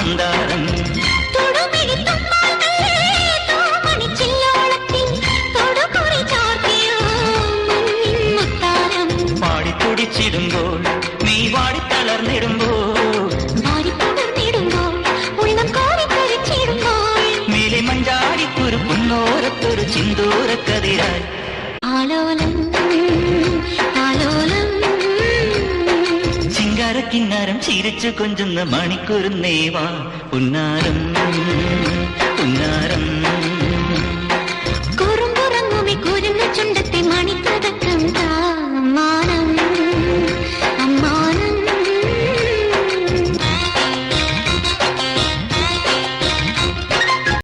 മന്ദാരം പാടിത്തുടിച്ചിടുമ്പോൾ നീ വാടിത്തളർന്നിടുമ്പോൾ മേലെ മഞ്ചാടിക്കൊരു പൊന്നോരത്തൊരു ചിന്തൂരക്കതിരായി ആലോലം ആലോലം ചിങ്കാരക്കിന്നാരം ചിരിച്ചു കൊഞ്ചുന്ന മണിക്കൂറുന്നേവാ പുന്നാരം